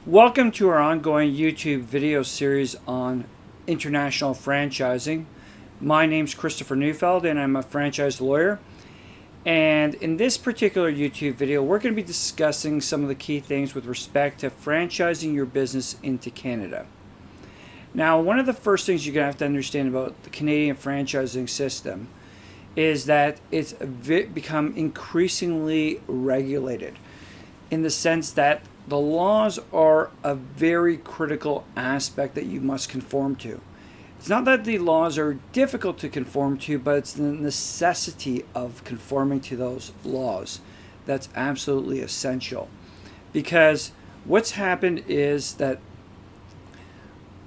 Welcome to our ongoing YouTube video series on international franchising. My name's Christopher Neufeld and I'm a franchise lawyer. And in this particular YouTube video, we're going to be discussing some of the key things with respect to franchising your business into Canada. Now, one of the first things you're going to have to understand about the Canadian franchising system is that it's become increasingly regulated in the sense that the laws are a very critical aspect that you must conform to. It's not that the laws are difficult to conform to, but it's the necessity of conforming to those laws that's absolutely essential. Because what's happened is that,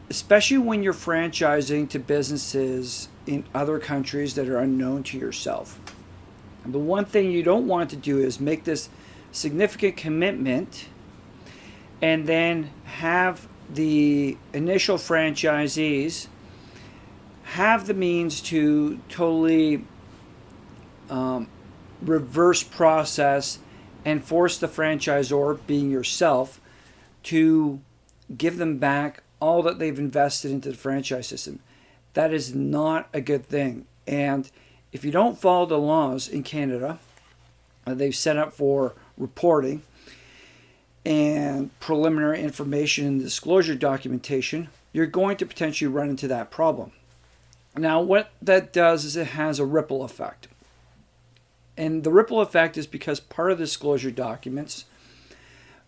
especially when you're franchising to businesses in other countries that are unknown to yourself, the one thing you don't want to do is make this significant commitment and then have the initial franchisees have the means to totally reverse process and force the franchisor, being yourself, to give them back all that they've invested into the franchise system. That is not a good thing. And if you don't follow the laws in Canada, they've set up for reporting and preliminary information and disclosure documentation, you're going to potentially run into that problem. Now, what that does is it has a ripple effect. And the ripple effect is because part of the disclosure documents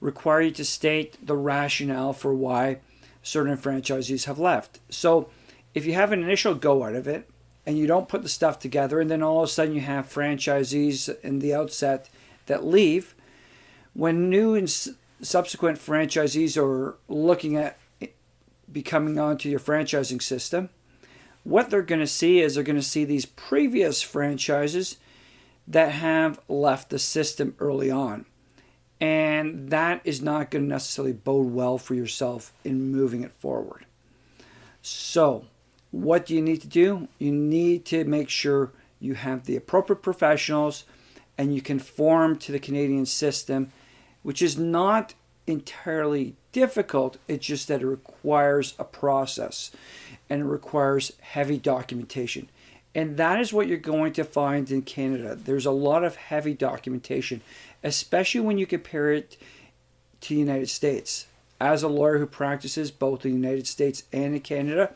require you to state the rationale for why certain franchisees have left. So if you have an initial go out of it and you don't put the stuff together, and then all of a sudden you have franchisees in the outset that leave, when new and subsequent franchisees are looking at becoming onto your franchising system, what they're going to see is they're going to see these previous franchises that have left the system early on. And that is not going to necessarily bode well for yourself in moving it forward. So, what do you need to do? You need to make sure you have the appropriate professionals and you conform to the Canadian system, which is not entirely difficult. It's just that it requires a process and it requires heavy documentation. And that is what you're going to find in Canada. There's a lot of heavy documentation, especially when you compare it to the United States. As a lawyer who practices both in the United States and in Canada,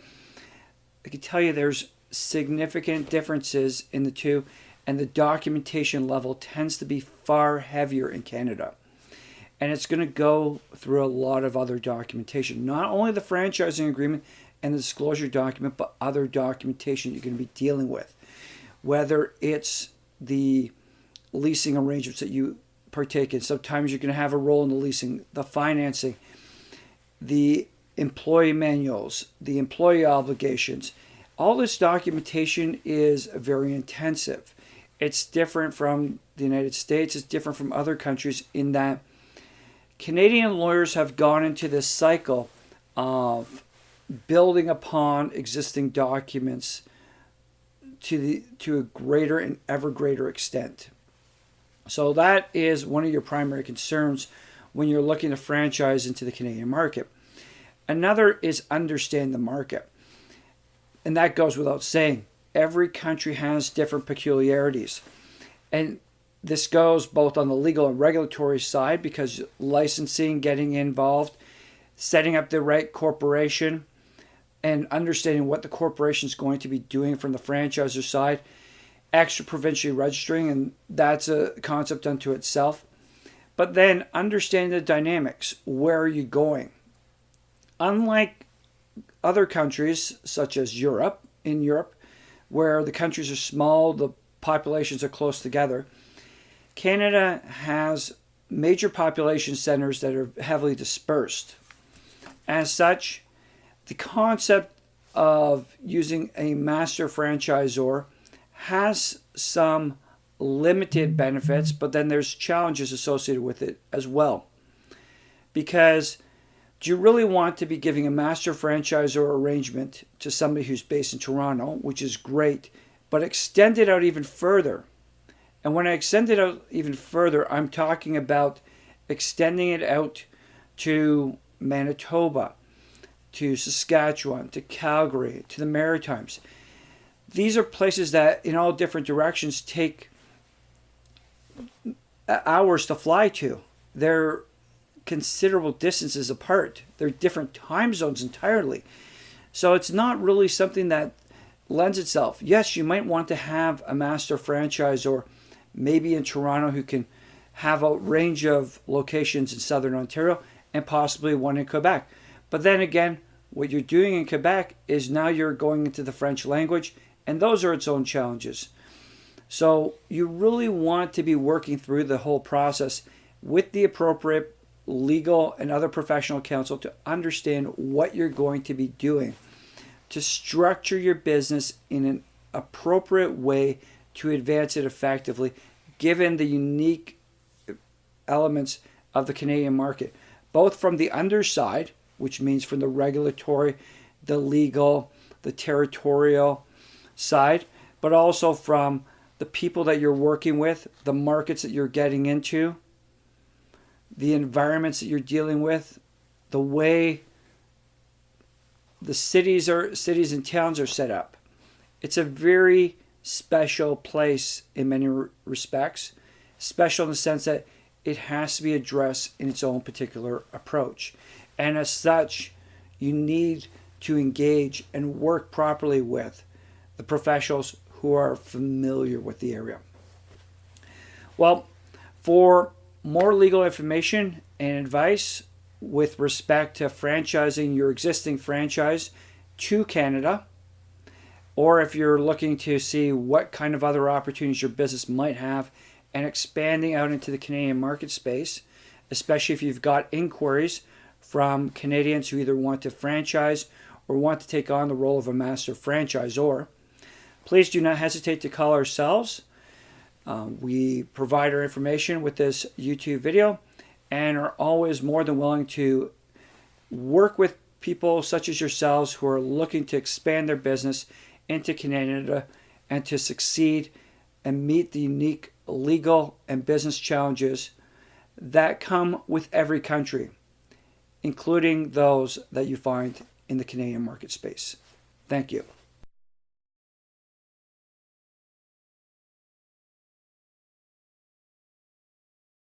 I can tell you there's significant differences in the two, and the documentation level tends to be far heavier in Canada. And it's going to go through a lot of other documentation, not only the franchising agreement and the disclosure document, but other documentation you're going to be dealing with. Whether it's the leasing arrangements that you partake in, sometimes you're going to have a role in the leasing, the financing, the employee manuals, the employee obligations. All this documentation is very intensive. It's different from the United States. It's different from other countries in that Canadian lawyers have gone into this cycle of building upon existing documents to a greater and ever greater extent. So that is one of your primary concerns when you're looking to franchise into the Canadian market. Another is understand the market. And that goes without saying. Every country has different peculiarities. And this goes both on the legal and regulatory side, because licensing, getting involved, setting up the right corporation, and understanding what the corporation is going to be doing from the franchisor side, extra provincially registering, and that's a concept unto itself. But then understanding the dynamics. Where are you going? Unlike other countries, such as Europe, where the countries are small, the populations are close together, Canada has major population centers that are heavily dispersed. As such, the concept of using a master franchisor has some limited benefits, but then there's challenges associated with it as well. Because do you really want to be giving a master franchisor arrangement to somebody who's based in Toronto, which is great, but extend it out even further? And when I extend it out even further, I'm talking about extending it out to Manitoba to Saskatchewan to Calgary to the Maritimes. These are places that in all different directions take hours to fly to. They're considerable distances apart. They're different time zones entirely. So it's not really something that lends itself. Yes, you might want to have a master franchisor maybe in Toronto who can have a range of locations in southern Ontario and possibly one in Quebec. But then again, what you're doing in Quebec is now you're going into the French language, and those are its own challenges. So you really want to be working through the whole process with the appropriate legal and other professional counsel to understand what you're going to be doing, to structure your business in an appropriate way to advance it effectively, given the unique elements of the Canadian market, both from the underside, which means from the regulatory, the legal, the territorial side, but also from the people that you're working with, the markets that you're getting into, the environments that you're dealing with, the way the cities and towns are set up. It's a very special place in many respects, special in the sense that it has to be addressed in its own particular approach. And as such, you need to engage and work properly with the professionals who are familiar with the area. Well, for more legal information and advice with respect to franchising your existing franchise to Canada, or if you're looking to see what kind of other opportunities your business might have and expanding out into the Canadian market space, especially if you've got inquiries from Canadians who either want to franchise or want to take on the role of a master franchisor, please do not hesitate to call ourselves. We provide our information with this YouTube video and are always more than willing to work with people such as yourselves who are looking to expand their business into Canada and to succeed and meet the unique legal and business challenges that come with every country, including those that you find in the Canadian market space. Thank you.